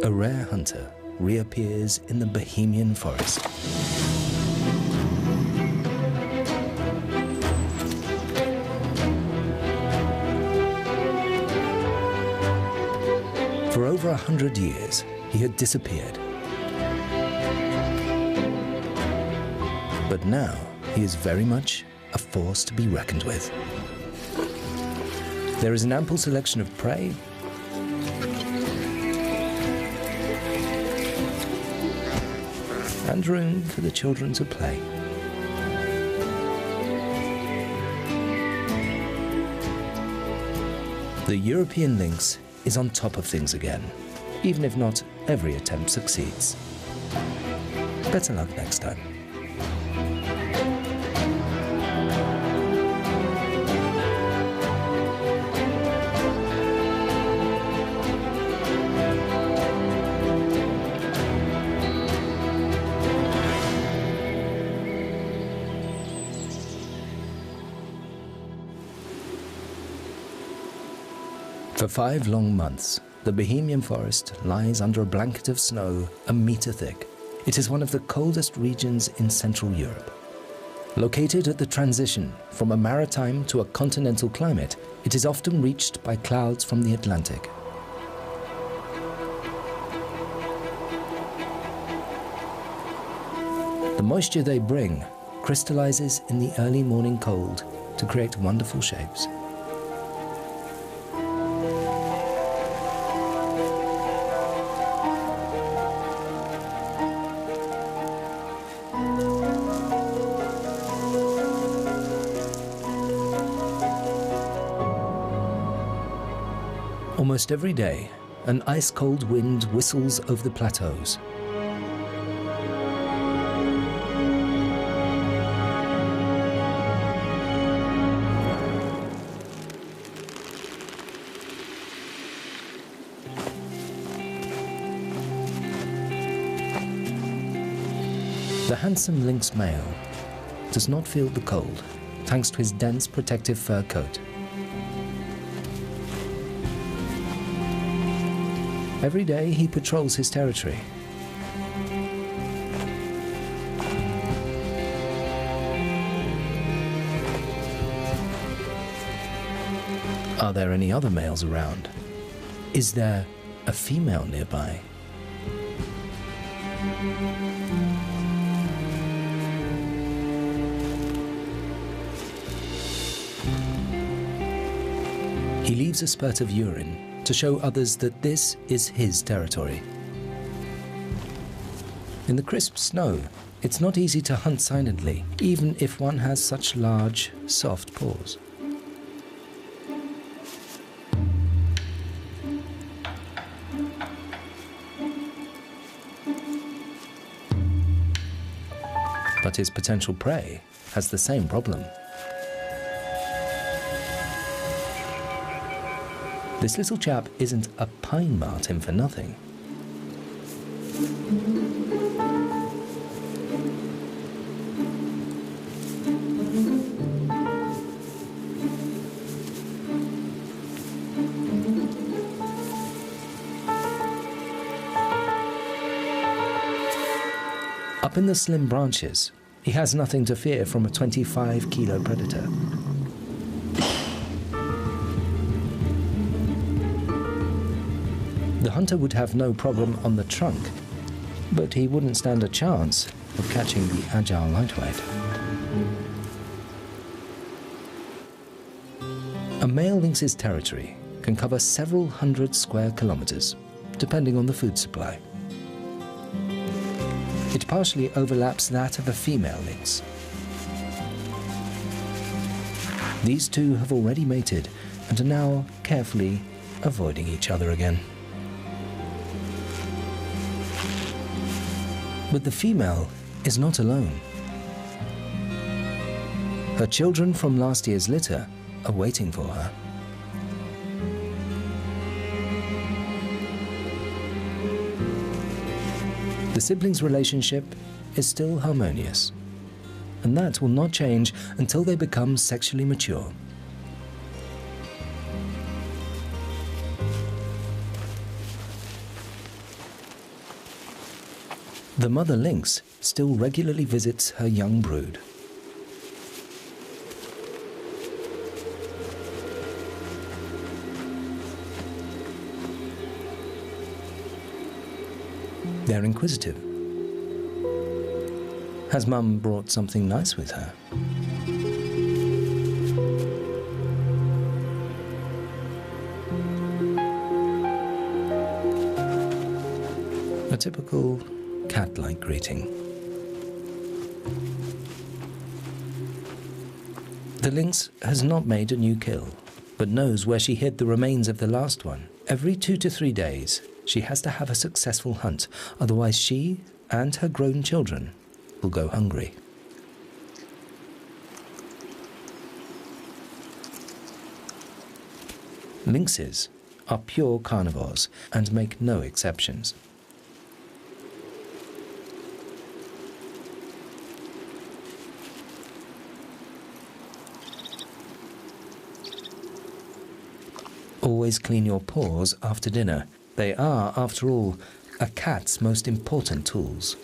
A rare hunter reappears in the Bohemian forest. For over 100 years, he had disappeared. But now, he is very much a force to be reckoned with. There is an ample selection of prey, and room for the children to play. The European lynx is on top of things again, even if not every attempt succeeds. Better luck next time. For 5 long months, the Bohemian forest lies under a blanket of snow a meter thick. It is one of the coldest regions in Central Europe. Located at the transition from a maritime to a continental climate, it is often reached by clouds from the Atlantic. The moisture they bring crystallizes in the early morning cold to create wonderful shapes. Almost every day, an ice-cold wind whistles over the plateaus. The handsome lynx male does not feel the cold, thanks to his dense protective fur coat. Every day he patrols his territory. Are there any other males around? Is there a female nearby? He leaves a spurt of urine to show others that this is his territory. In the crisp snow, it's not easy to hunt silently, even if one has such large, soft paws. But his potential prey has the same problem. This little chap isn't a pine marten for nothing. Up in the slim branches, he has nothing to fear from a 25-kilo predator. The hunter would have no problem on the trunk, but he wouldn't stand a chance of catching the agile lightweight. A male lynx's territory can cover several hundred square kilometers, depending on the food supply. It partially overlaps that of a female lynx. These two have already mated and are now carefully avoiding each other again. But the female is not alone. Her children from last year's litter are waiting for her. The siblings' relationship is still harmonious, and that will not change until they become sexually mature. The mother lynx still regularly visits her young brood. They're inquisitive. Has Mum brought something nice with her? A typical cat-like greeting. The lynx has not made a new kill, but knows where she hid the remains of the last one. Every 2 to 3 days, she has to have a successful hunt, otherwise she and her grown children will go hungry. Lynxes are pure carnivores and make no exceptions. Always clean your paws after dinner. They are, after all, a cat's most important tools.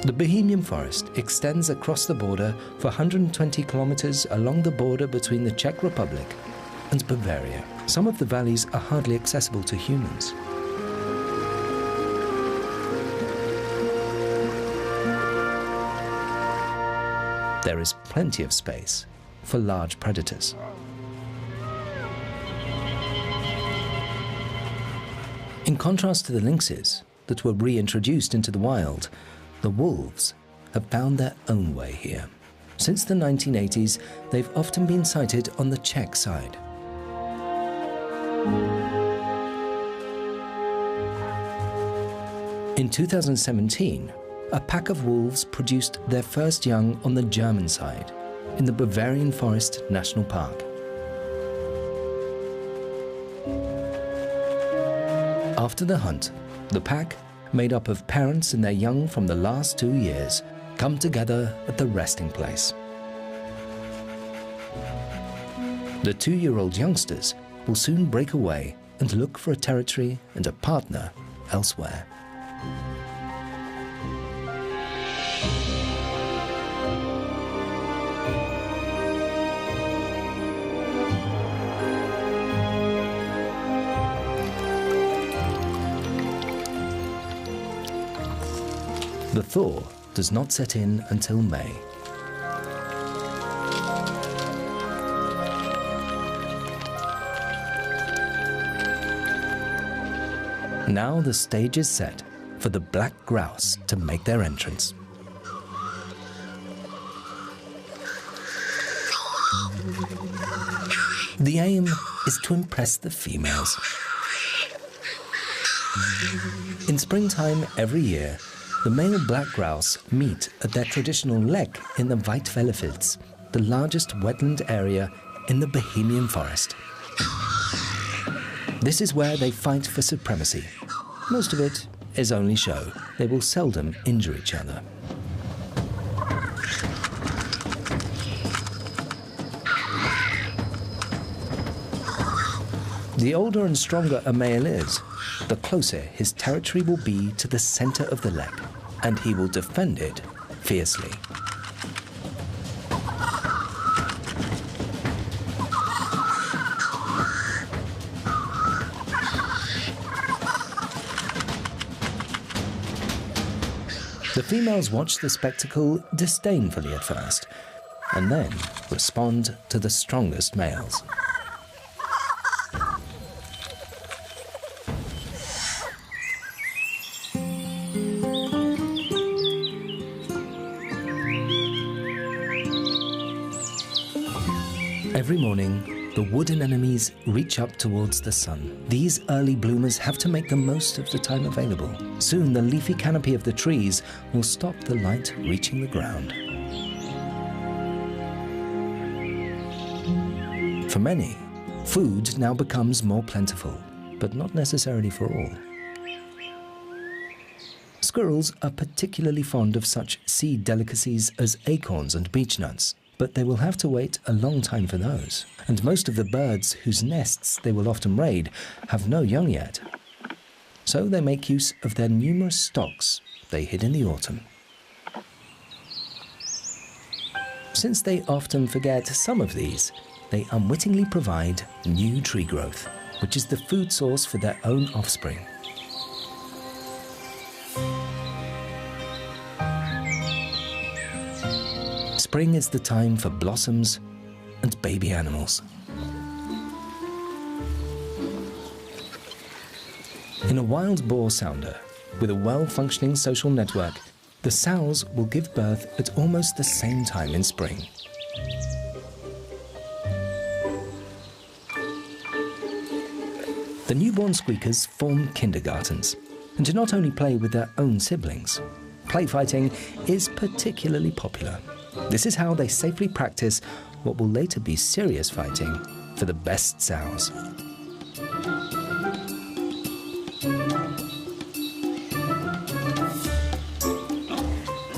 The Bohemian forest extends across the border for 120 kilometers along the border between the Czech Republic and Bavaria. Some of the valleys are hardly accessible to humans. There is plenty of space for large predators. In contrast to the lynxes that were reintroduced into the wild, the wolves have found their own way here. Since the 1980s, they've often been sighted on the Czech side. In 2017, a pack of wolves produced their first young on the German side, in the Bavarian Forest National Park. After the hunt, the pack, made up of parents and their young from the last 2 years, come together at the resting place. The 2-year-old youngsters will soon break away and look for a territory and a partner elsewhere. The thaw does not set in until May. Now the stage is set for the black grouse to make their entrance. The aim is to impress the females. In springtime every year, the male black grouse meet at their traditional lek in the Weitwellefields, the largest wetland area in the Bohemian forest. This is where they fight for supremacy. Most of it is only show. They will seldom injure each other. The older and stronger a male is, the closer his territory will be to the center of the lek, and he will defend it fiercely. The females watch the spectacle disdainfully at first, and then respond to the strongest males. Every morning, the wood anemones reach up towards the sun. These early bloomers have to make the most of the time available. Soon, the leafy canopy of the trees will stop the light reaching the ground. For many, food now becomes more plentiful, but not necessarily for all. Squirrels are particularly fond of such seed delicacies as acorns and beechnuts, but they will have to wait a long time for those. And most of the birds whose nests they will often raid have no young yet. so they make use of their numerous stocks they hid in the autumn. Since they often forget some of these, they unwittingly provide new tree growth, which is the food source for their own offspring. Spring is the time for blossoms and baby animals. In a wild boar sounder, with a well-functioning social network, the sows will give birth at almost the same time in spring. The newborn squeakers form kindergartens and do not only play with their own siblings. Play fighting is particularly popular. This is how they safely practice what will later be serious fighting for the best sows.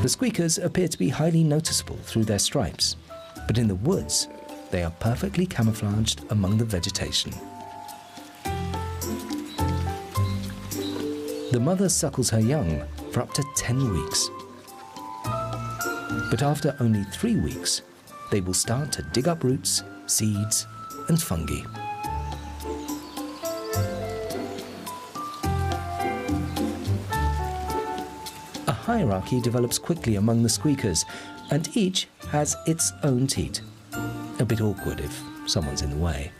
The squeakers appear to be highly noticeable through their stripes, but in the woods, they are perfectly camouflaged among the vegetation. The mother suckles her young for up to 10 weeks. But after only 3 weeks, they will start to dig up roots, seeds, and fungi. A hierarchy develops quickly among the squeakers, and each has its own teat. A bit awkward if someone's in the way.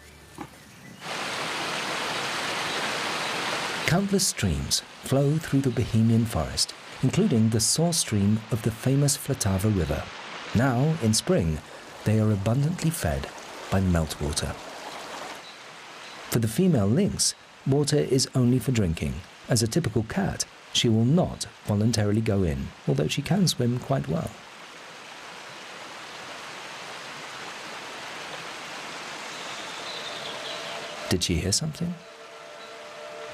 Countless streams flow through the Bohemian forest, including the source stream of the famous Vltava River. Now, in spring, they are abundantly fed by meltwater. For the female lynx, water is only for drinking. As a typical cat, she will not voluntarily go in, although she can swim quite well. Did she hear something?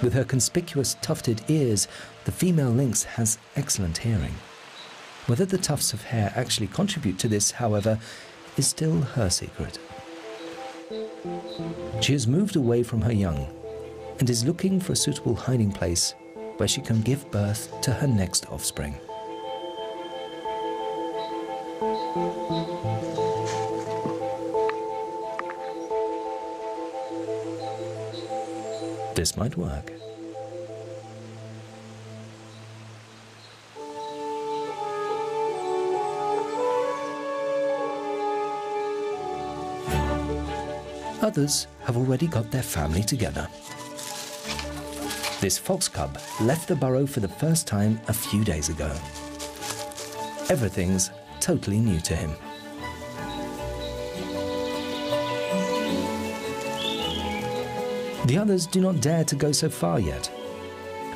With her conspicuous tufted ears, the female lynx has excellent hearing. Whether the tufts of hair actually contribute to this, however, is still her secret. She has moved away from her young and is looking for a suitable hiding place where she can give birth to her next offspring. This might work. Others have already got their family together. This fox cub left the burrow for the first time a few days ago. Everything's totally new to him. The others do not dare to go so far yet.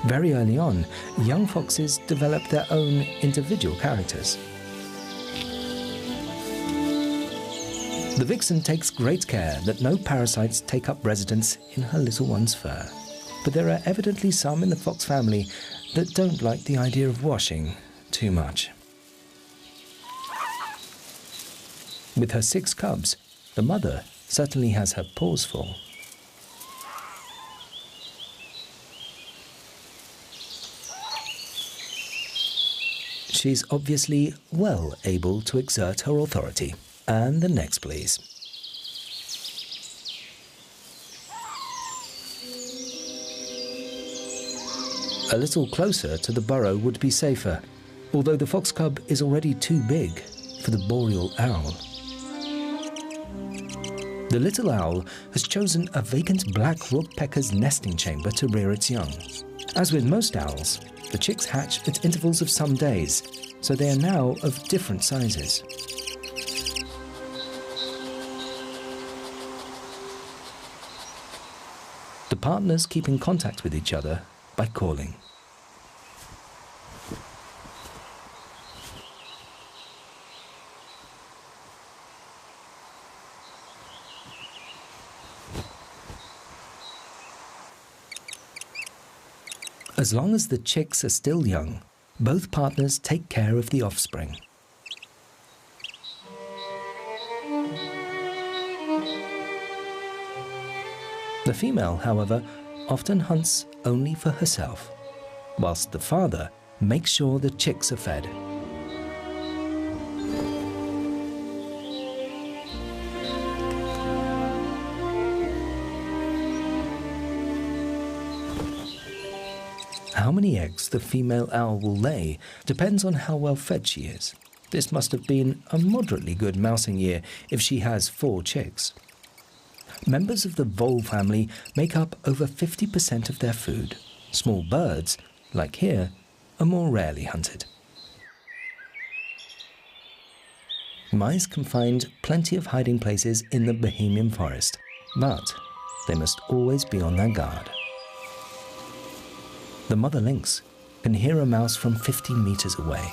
Very early on, young foxes develop their own individual characters. The vixen takes great care that no parasites take up residence in her little one's fur. But there are evidently some in the fox family that don't like the idea of washing too much. With her 6 cubs, the mother certainly has her paws full. She's obviously well able to exert her authority. And the next, please. A little closer to the burrow would be safer, although the fox cub is already too big for the boreal owl. The little owl has chosen a vacant black woodpecker's nesting chamber to rear its young. As with most owls, the chicks hatch at intervals of some days, so they are now of different sizes. The partners keep in contact with each other by calling. As long as the chicks are still young, both partners take care of the offspring. The female, however, often hunts only for herself, whilst the father makes sure the chicks are fed. How many eggs the female owl will lay depends on how well fed she is. This must have been a moderately good mousing year if she has 4 chicks. Members of the vole family make up over 50% of their food. Small birds, like here, are more rarely hunted. Mice can find plenty of hiding places in the Bohemian forest, but they must always be on their guard. The mother lynx can hear a mouse from 50 meters away.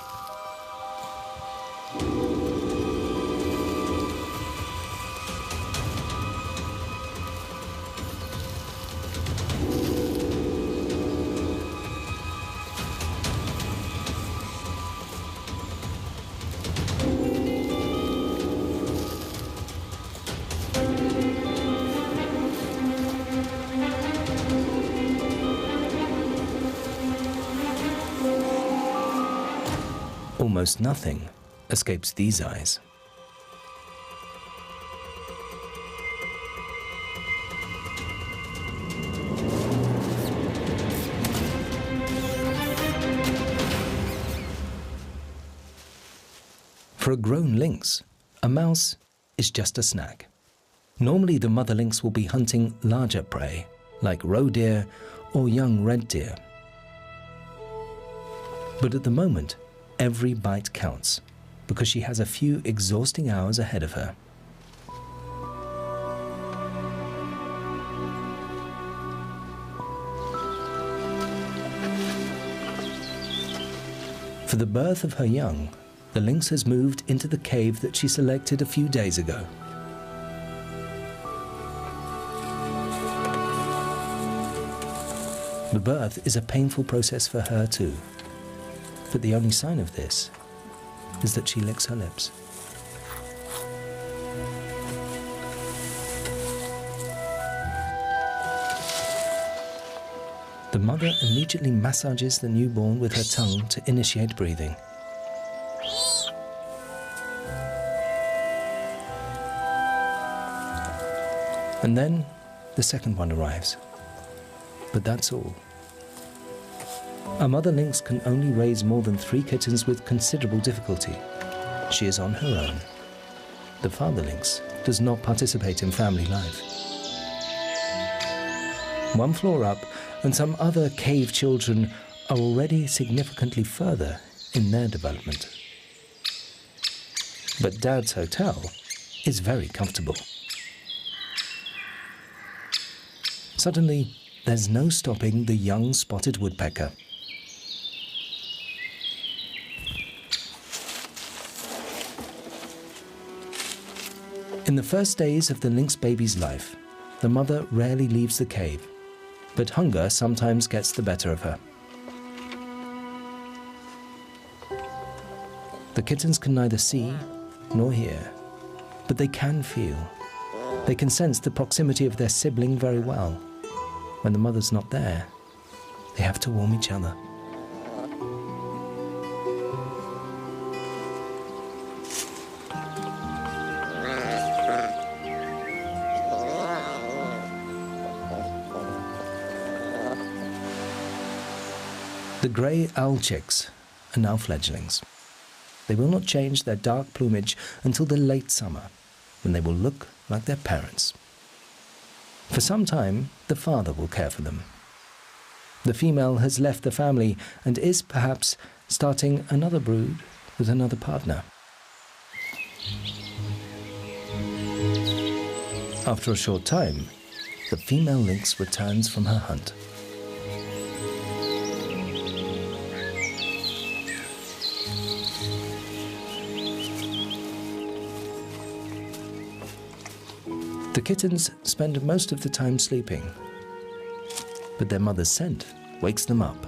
Almost nothing escapes these eyes. For a grown lynx, a mouse is just a snack. Normally the mother lynx will be hunting larger prey, like roe deer or young red deer. But at the moment, every bite counts, because she has a few exhausting hours ahead of her. For the birth of her young, the lynx has moved into the cave that she selected a few days ago. The birth is a painful process for her too. But the only sign of this is that she licks her lips. The mother immediately massages the newborn with her tongue to initiate breathing. And then the second one arrives. But that's all. A mother lynx can only raise more than 3 kittens with considerable difficulty. She is on her own. The father lynx does not participate in family life. One floor up, and some other cave children are already significantly further in their development. But Dad's hotel is very comfortable. Suddenly, there's no stopping the young spotted woodpecker. In the first days of the lynx baby's life, the mother rarely leaves the cave, but hunger sometimes gets the better of her. The kittens can neither see nor hear, but they can feel. They can sense the proximity of their sibling very well. When the mother's not there, they have to warm each other. The grey owl chicks are now fledglings. They will not change their dark plumage until the late summer, when they will look like their parents. For some time, the father will care for them. The female has left the family and is perhaps starting another brood with another partner. After a short time, the female lynx returns from her hunt. The kittens spend most of the time sleeping, but their mother's scent wakes them up.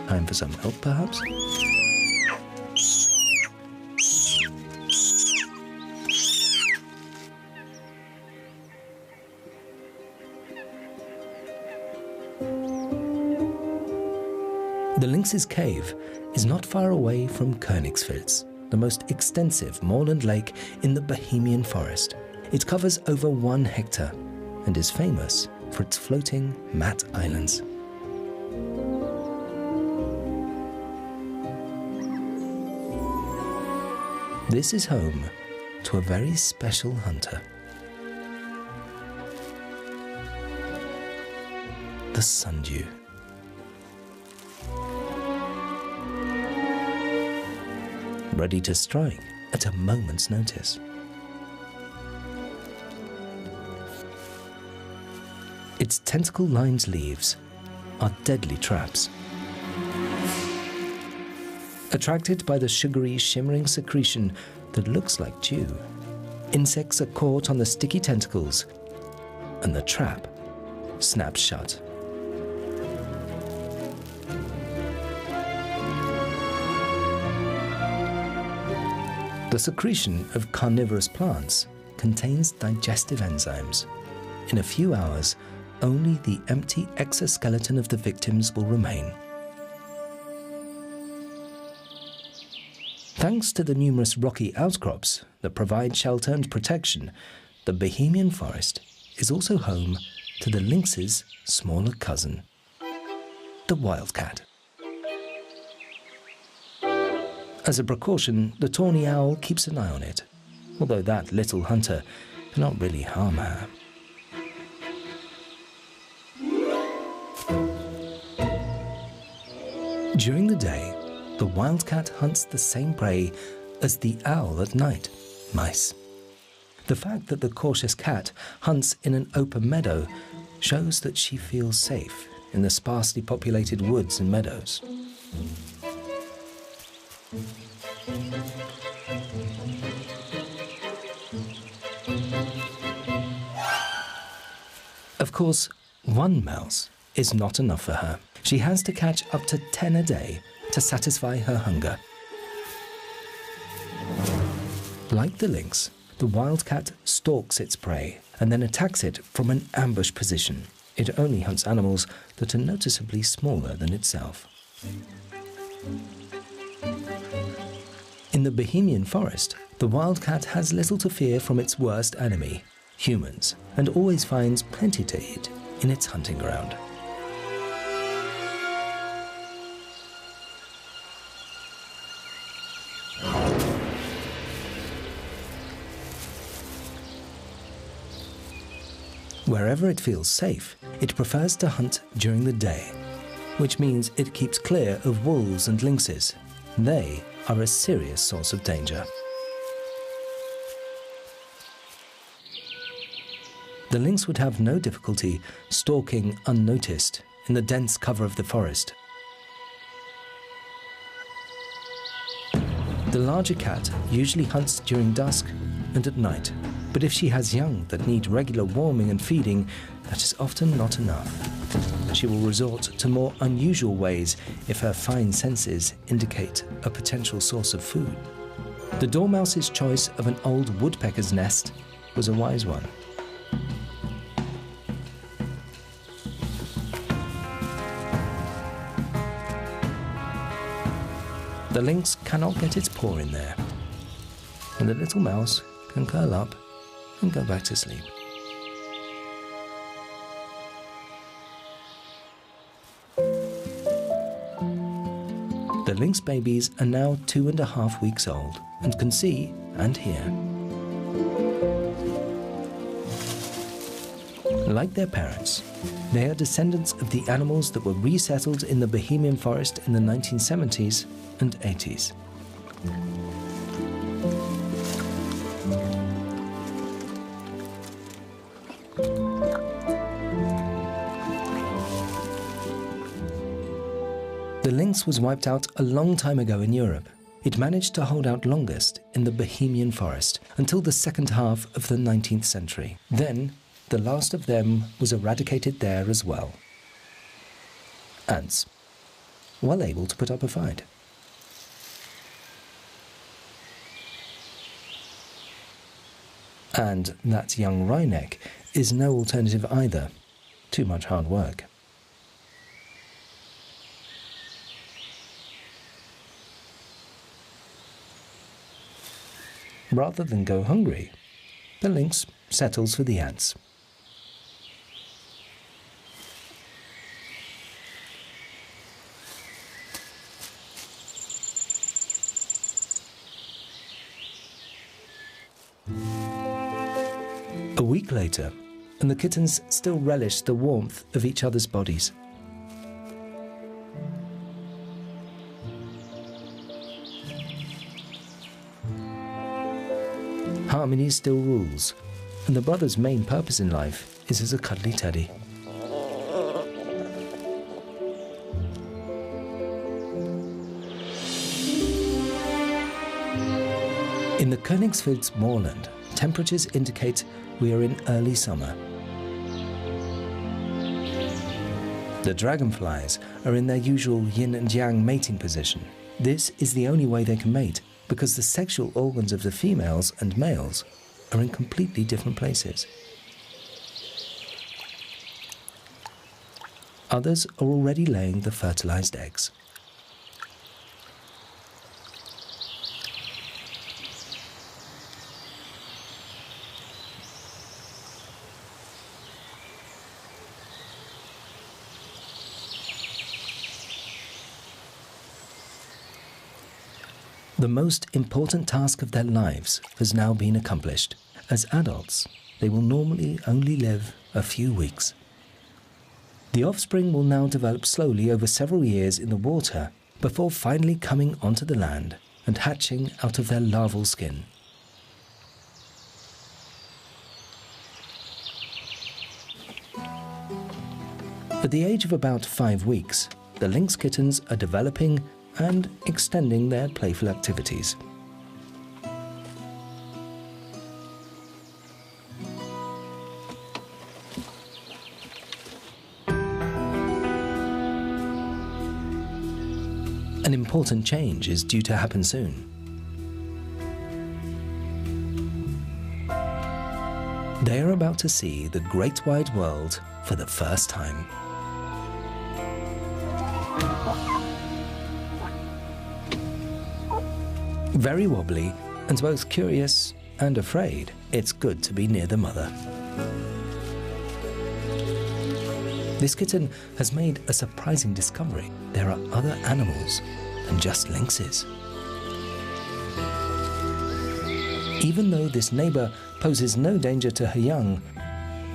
Time for some milk, perhaps? The lynx's cave is not far away from Königsfilz, the most extensive moorland lake in the Bohemian forest. It covers over 1 hectare and is famous for its floating mat islands. This is home to a very special hunter. The sundew. Ready to strike at a moment's notice. Its tentacle-lined leaves are deadly traps. Attracted by the sugary, shimmering secretion that looks like dew, insects are caught on the sticky tentacles, and the trap snaps shut. The secretion of carnivorous plants contains digestive enzymes. In a few hours, only the empty exoskeleton of the victims will remain. Thanks to the numerous rocky outcrops that provide shelter and protection, the Bohemian forest is also home to the lynx's smaller cousin, the wildcat. As a precaution, the tawny owl keeps an eye on it, although that little hunter cannot really harm her. During the day, the wildcat hunts the same prey as the owl at night, mice. The fact that the cautious cat hunts in an open meadow shows that she feels safe in the sparsely populated woods and meadows. Of course, 1 mouse is not enough for her. She has to catch up to 10 a day to satisfy her hunger. Like the lynx, the wildcat stalks its prey and then attacks it from an ambush position. It only hunts animals that are noticeably smaller than itself. In the Bohemian forest, the wildcat has little to fear from its worst enemy, humans, and always finds plenty to eat in its hunting ground. Wherever it feels safe, it prefers to hunt during the day, which means it keeps clear of wolves and lynxes. They are a serious source of danger. The lynx would have no difficulty stalking unnoticed in the dense cover of the forest. The larger cat usually hunts during dusk and at night, but if she has young that need regular warming and feeding, that is often not enough. She will resort to more unusual ways if her fine senses indicate a potential source of food. The dormouse's choice of an old woodpecker's nest was a wise one. The lynx cannot get its paw in there, and the little mouse can curl up and go back to sleep. The lynx babies are now 2.5 weeks old and can see and hear. Like their parents, they are descendants of the animals that were resettled in the Bohemian forest in the 1970s and 80s. The lynx was wiped out a long time ago in Europe. It managed to hold out longest in the Bohemian forest until the second half of the 19th century. Then, the last of them was eradicated there as well. Ants, well able to put up a fight. And that young wryneck is no alternative either. Too much hard work. Rather than go hungry, the lynx settles for the ants. A week later, and the kittens still relish the warmth of each other's bodies. Harmony still rules, and the brother's main purpose in life is as a cuddly teddy. In the Königswild's moorland, temperatures indicate we are in early summer. The dragonflies are in their usual yin and yang mating position. This is the only way they can mate, because the sexual organs of the females and males are in completely different places. Others are already laying the fertilized eggs. The most important task of their lives has now been accomplished. As adults, they will normally only live a few weeks. The offspring will now develop slowly over several years in the water before finally coming onto the land and hatching out of their larval skin. At the age of about 5 weeks, the lynx kittens are developing and extending their playful activities. An important change is due to happen soon. They are about to see the great wide world for the first time. Very wobbly and both curious and afraid, it's good to be near the mother. This kitten has made a surprising discovery. There are other animals than just lynxes. Even though this neighbor poses no danger to her young,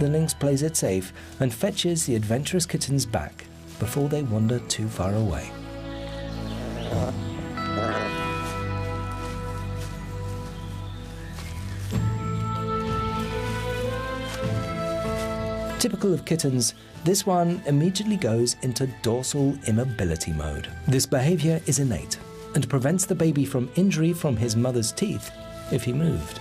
the lynx plays it safe and fetches the adventurous kittens back before they wander too far away. Typical of kittens, this one immediately goes into dorsal immobility mode. This behavior is innate and prevents the baby from injury from his mother's teeth if he moved.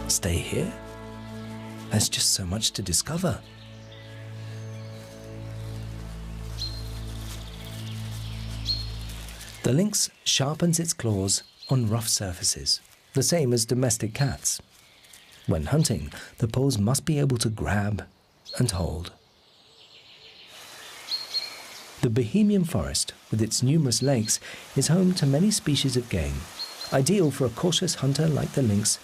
Stay here? There's just so much to discover. The lynx sharpens its claws on rough surfaces, the same as domestic cats. When hunting, the paws must be able to grab and hold. The Bohemian forest, with its numerous lakes, is home to many species of game, ideal for a cautious hunter like the lynx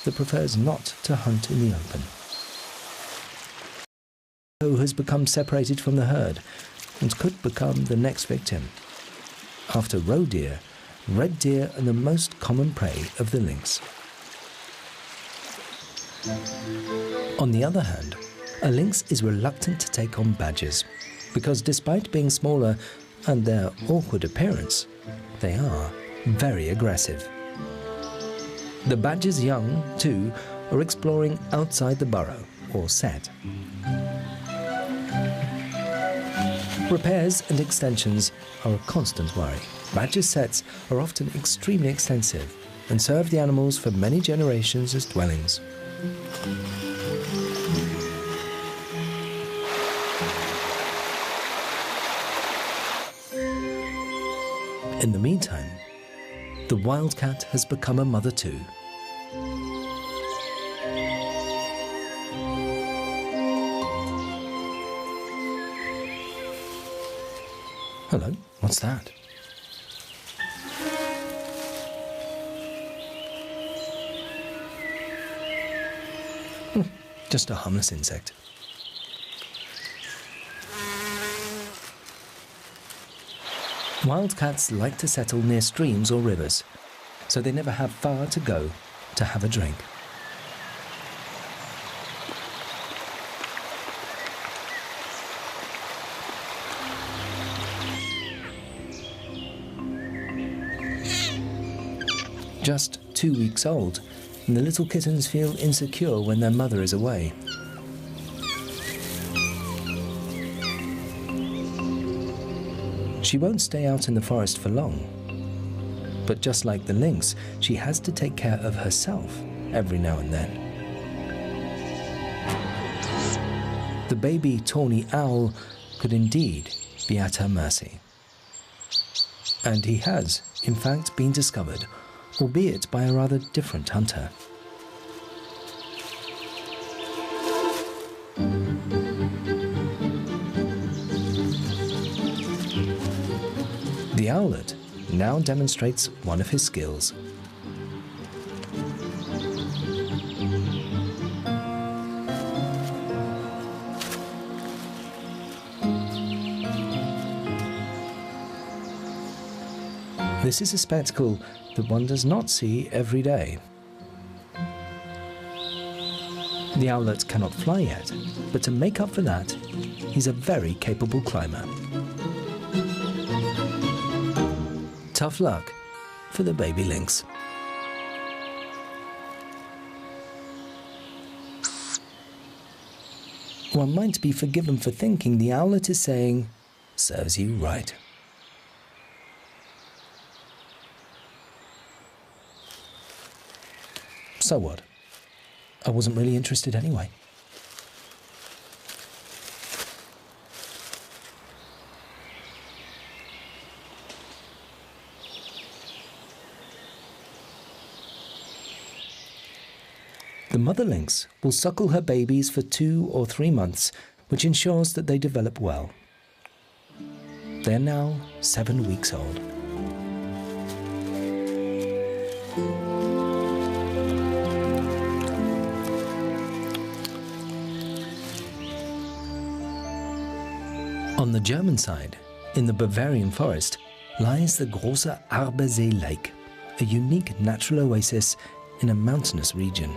that prefers not to hunt in the open. Who has become separated from the herd and could become the next victim. After roe deer, red deer are the most common prey of the lynx. On the other hand, a lynx is reluctant to take on badgers because despite being smaller and their awkward appearance, they are very aggressive. The badger's young, too, are exploring outside the burrow, or set. Repairs and extensions are a constant worry. Badger sets are often extremely extensive and serve the animals for many generations as dwellings. In the meantime, the wildcat has become a mother too. Hello, what's that? Just a harmless insect. Wildcats like to settle near streams or rivers, so they never have far to go to have a drink. Just 2 weeks old, and the little kittens feel insecure when their mother is away. She won't stay out in the forest for long, but just like the lynx, she has to take care of herself every now and then. The baby tawny owl could indeed be at her mercy. And he has, in fact, been discovered, albeit by a rather different hunter. The owlet now demonstrates one of his skills. This is a spectacle that one does not see every day. The owlet cannot fly yet, but to make up for that, he's a very capable climber. Tough luck for the baby lynx. One might be forgiven for thinking the owlet is saying, "Serves you right." So what? I wasn't really interested anyway. The mother lynx will suckle her babies for 2 or 3 months, which ensures that they develop well. They are now 7 weeks old. On the German side, in the Bavarian forest, lies the Große Arbersee Lake, a unique natural oasis in a mountainous region.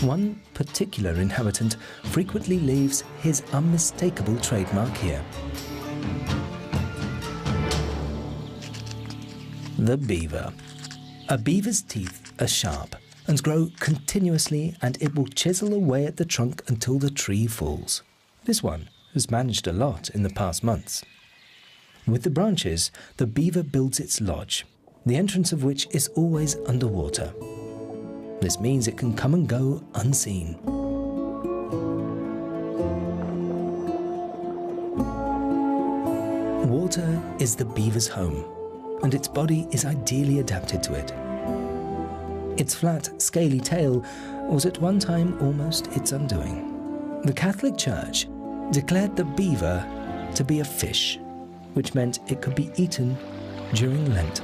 One particular inhabitant frequently leaves his unmistakable trademark here. The beaver. A beaver's teeth are sharp and grow continuously, and it will chisel away at the trunk until the tree falls. This one has managed a lot in the past months. With the branches, the beaver builds its lodge, the entrance of which is always underwater. This means it can come and go unseen. Water is the beaver's home, and its body is ideally adapted to it. Its flat, scaly tail was at one time almost its undoing. The Catholic Church declared the beaver to be a fish, which meant it could be eaten during Lent.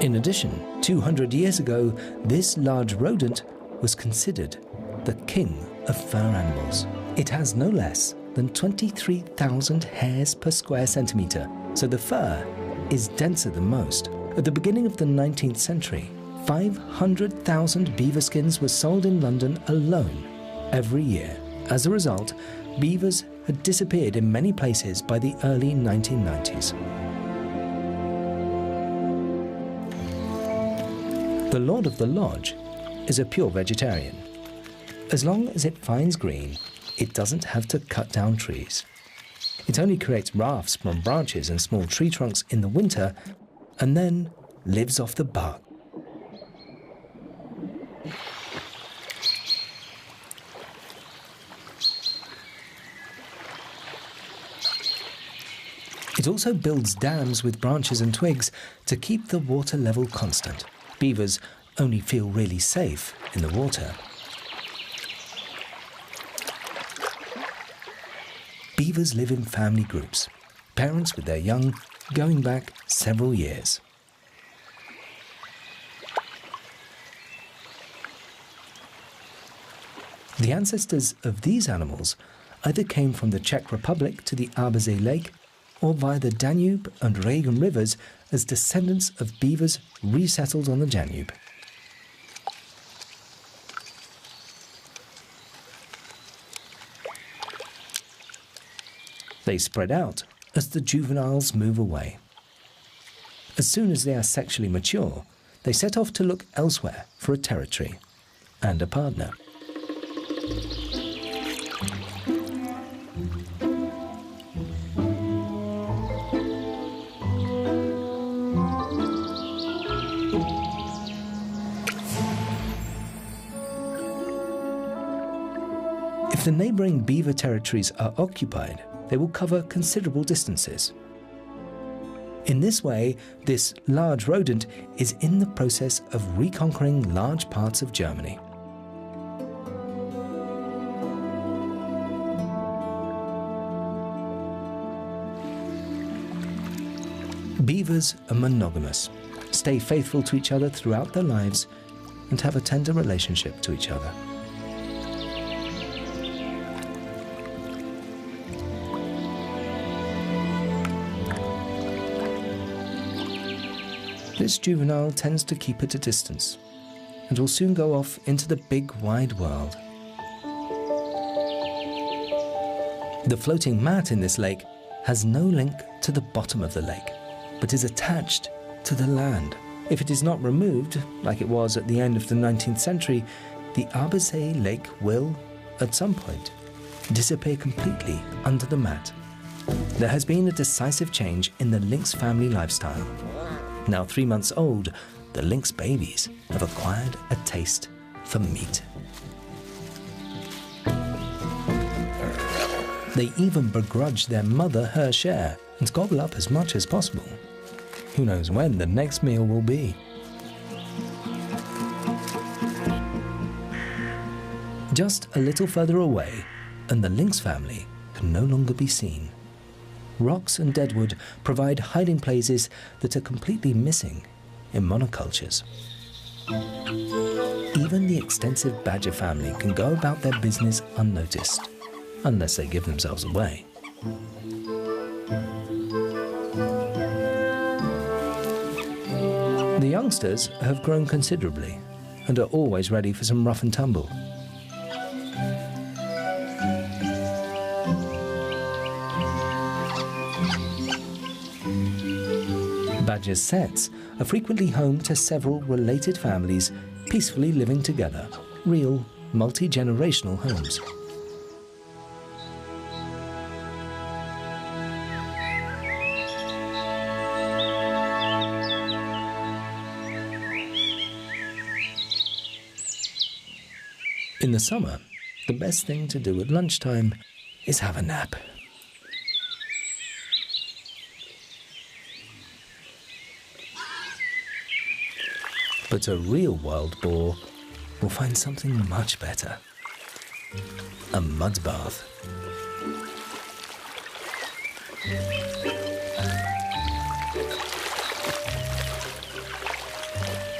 In addition, 200 years ago, this large rodent was considered the king of fur animals. It has no less than 23,000 hairs per square centimetre, so the fur is denser than most. At the beginning of the 19th century, 500,000 beaver skins were sold in London alone every year. As a result, beavers had disappeared in many places by the early 1990s. The Lord of the Lodge is a pure vegetarian. As long as it finds green, it doesn't have to cut down trees. It only creates rafts from branches and small tree trunks in the winter, and then lives off the bark. It also builds dams with branches and twigs to keep the water level constant. Beavers only feel really safe in the water. Beavers live in family groups, parents with their young going back several years. The ancestors of these animals either came from the Czech Republic to the Abersee Lake or via the Danube and Regen rivers as descendants of beavers resettled on the Danube. They spread out as the juveniles move away. As soon as they are sexually mature, they set off to look elsewhere for a territory and a partner. If the neighbouring beaver territories are occupied, they will cover considerable distances. In this way, this large rodent is in the process of reconquering large parts of Germany. Beavers are monogamous, stay faithful to each other throughout their lives, and have a tender relationship to each other. This juvenile tends to keep at a distance and will soon go off into the big wide world. The floating mat in this lake has no link to the bottom of the lake, but is attached to the land. If it is not removed, like it was at the end of the 19th century, the Abersee Lake will, at some point, disappear completely under the mat. There has been a decisive change in the lynx family lifestyle. Now 3 months old, the lynx babies have acquired a taste for meat. They even begrudge their mother her share and gobble up as much as possible. Who knows when the next meal will be? Just a little further away, and the lynx family can no longer be seen. Rocks and deadwood provide hiding places that are completely missing in monocultures. Even the extensive badger family can go about their business unnoticed, unless they give themselves away. The youngsters have grown considerably and are always ready for some rough and tumble. Badger setts are frequently home to several related families peacefully living together, real multi-generational homes. In the summer, the best thing to do at lunchtime is have a nap. But a real wild boar will find something much better. A mud bath.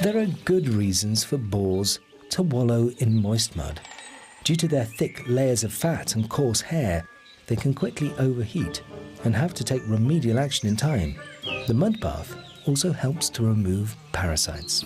There are good reasons for boars to wallow in moist mud. Due to their thick layers of fat and coarse hair, they can quickly overheat and have to take remedial action in time. The mud bath also helps to remove parasites.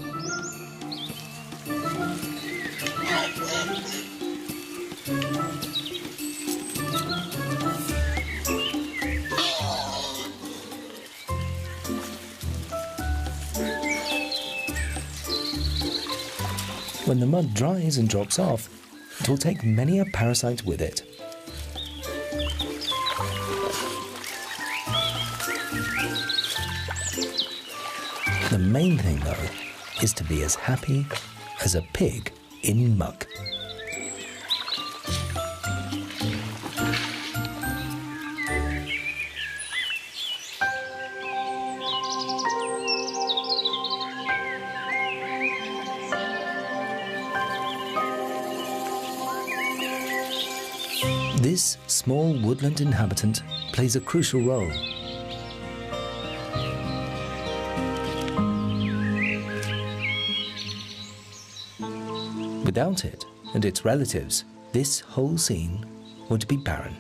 When the mud dries and drops off, it will take many a parasite with it. The main thing, though, is to be as happy as a pig in muck. This small woodland inhabitant plays a crucial role. Without it and its relatives, this whole scene would be barren.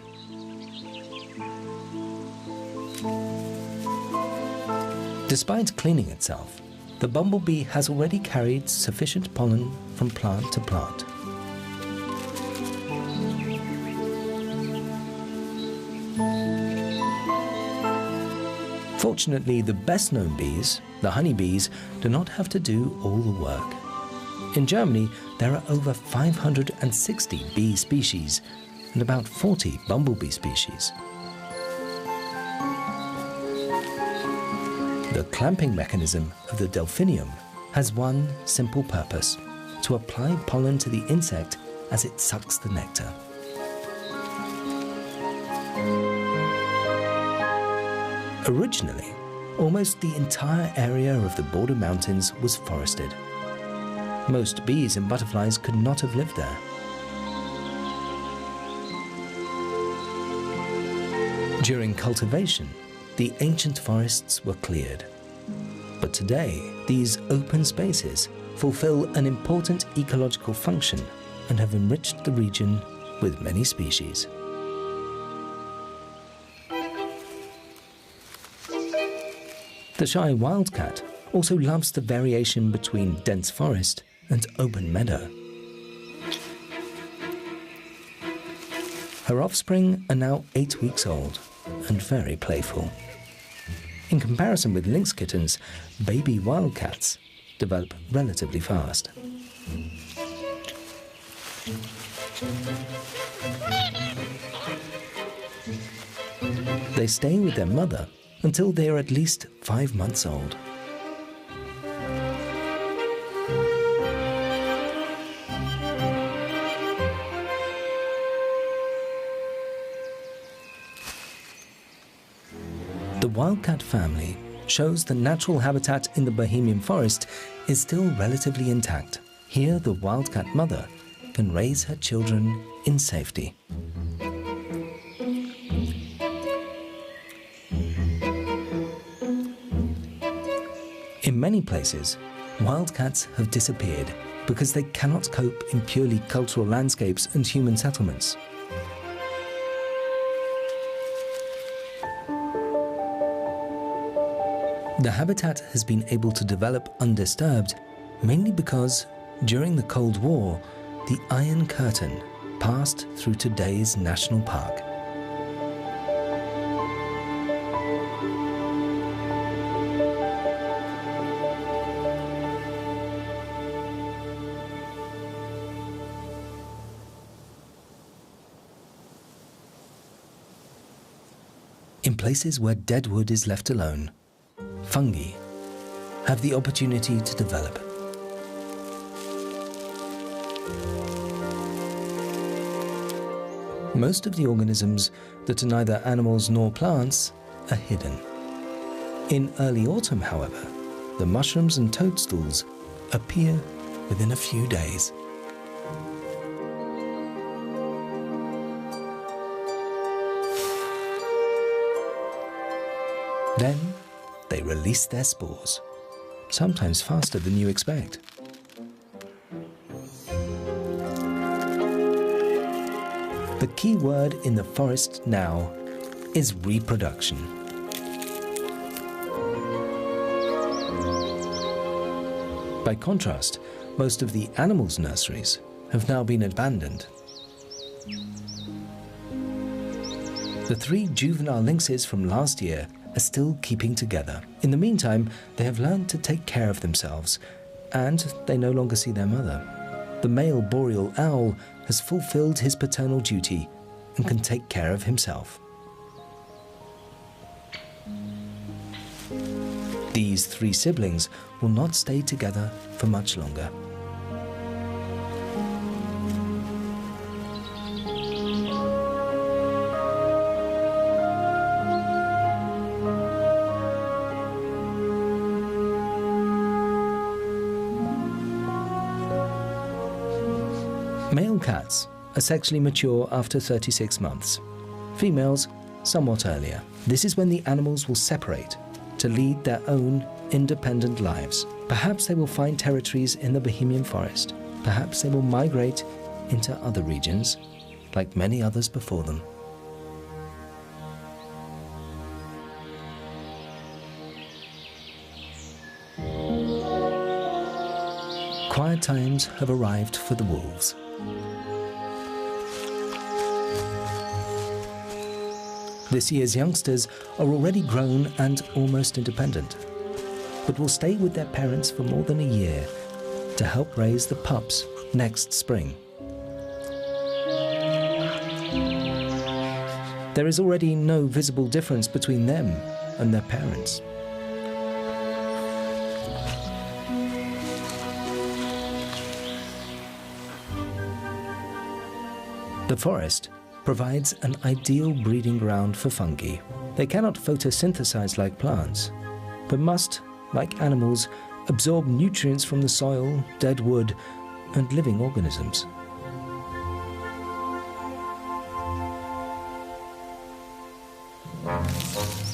Despite cleaning itself, the bumblebee has already carried sufficient pollen from plant to plant. Fortunately, the best-known bees, the honeybees, do not have to do all the work. In Germany, there are over 560 bee species and about 40 bumblebee species. The clamping mechanism of the delphinium has one simple purpose: to apply pollen to the insect as it sucks the nectar. Originally, almost the entire area of the Border Mountains was forested. Most bees and butterflies could not have lived there. During cultivation, the ancient forests were cleared. But today, these open spaces fulfill an important ecological function and have enriched the region with many species. The shy wildcat also loves the variation between dense forest and open meadow. Her offspring are now 8 weeks old and very playful. In comparison with lynx kittens, baby wildcats develop relatively fast. They stay with their mother until they are at least 5 months old. The wildcat family shows the natural habitat in the Bohemian forest is still relatively intact. Here, the wildcat mother can raise her children in safety. In many places, wildcats have disappeared because they cannot cope in purely cultural landscapes and human settlements. The habitat has been able to develop undisturbed mainly because, during the Cold War, the Iron Curtain passed through today's national park. In places where dead wood is left alone, fungi have the opportunity to develop. Most of the organisms that are neither animals nor plants are hidden. In early autumn, however, the mushrooms and toadstools appear within a few days. Then they release their spores, sometimes faster than you expect. The key word in the forest now is reproduction. By contrast, most of the animals' nurseries have now been abandoned. The 3 juvenile lynxes from last year are still keeping together. In the meantime, they have learned to take care of themselves, and they no longer see their mother. The male boreal owl has fulfilled his paternal duty and can take care of himself. These 3 siblings will not stay together for much longer. Male cats are sexually mature after 36 months. Females somewhat earlier. This is when the animals will separate to lead their own independent lives. Perhaps they will find territories in the Bohemian forest. Perhaps they will migrate into other regions, like many others before them. Quiet times have arrived for the wolves. This year's youngsters are already grown and almost independent, but will stay with their parents for more than a year to help raise the pups next spring. There is already no visible difference between them and their parents. The forest provides an ideal breeding ground for fungi. They cannot photosynthesize like plants, but must, like animals, absorb nutrients from the soil, dead wood, and living organisms.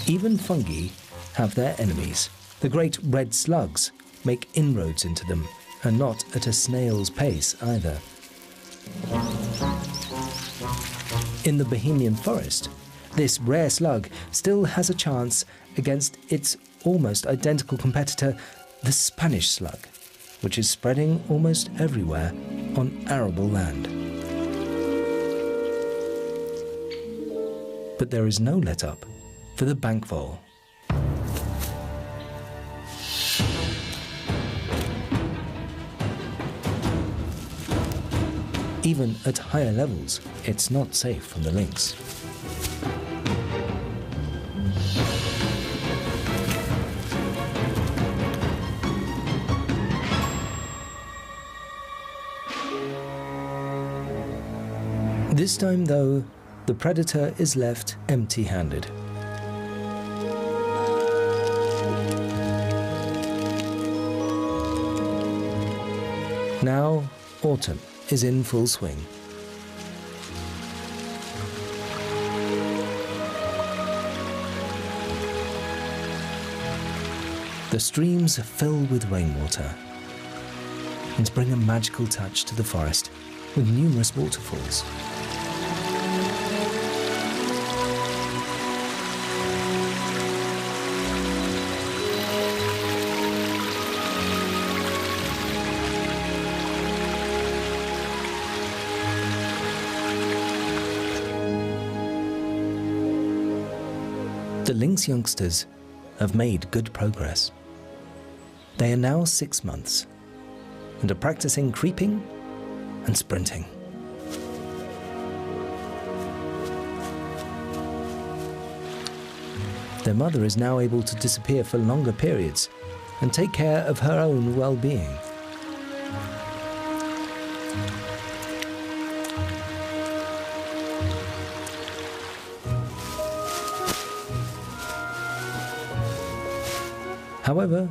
Even fungi have their enemies. The great red slugs make inroads into them, and not at a snail's pace either. In the Bohemian forest, this rare slug still has a chance against its almost identical competitor, the Spanish slug, which is spreading almost everywhere on arable land. But there is no let-up for the bank vole. Even at higher levels, it's not safe from the lynx. This time, though, the predator is left empty-handed. Now, autumn is in full swing. The streams fill with rainwater and bring a magical touch to the forest with numerous waterfalls. The lynx youngsters have made good progress. They are now 6 months and are practicing creeping and sprinting. Their mother is now able to disappear for longer periods and take care of her own well-being. However,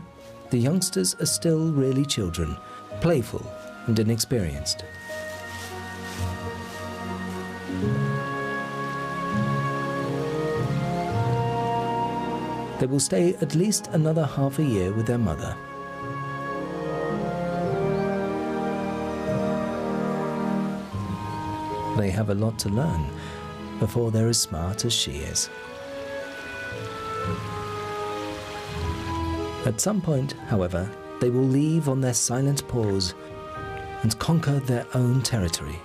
the youngsters are still really children, playful and inexperienced. They will stay at least another half a year with their mother. They have a lot to learn before they're as smart as she is. At some point, however, they will leave on their silent paws and conquer their own territory,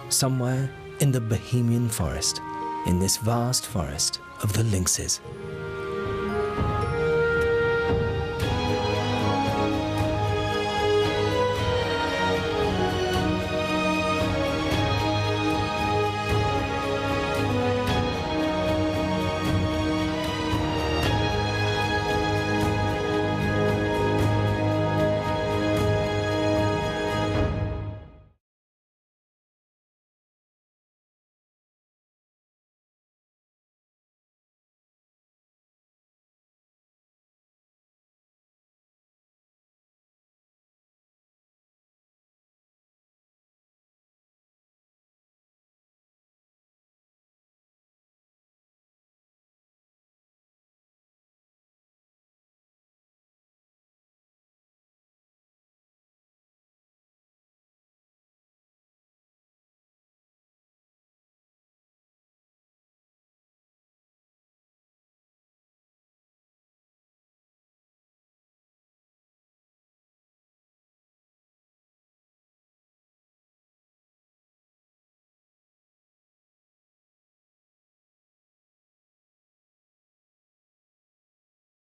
somewhere in the Bohemian forest, in this vast forest of the lynxes.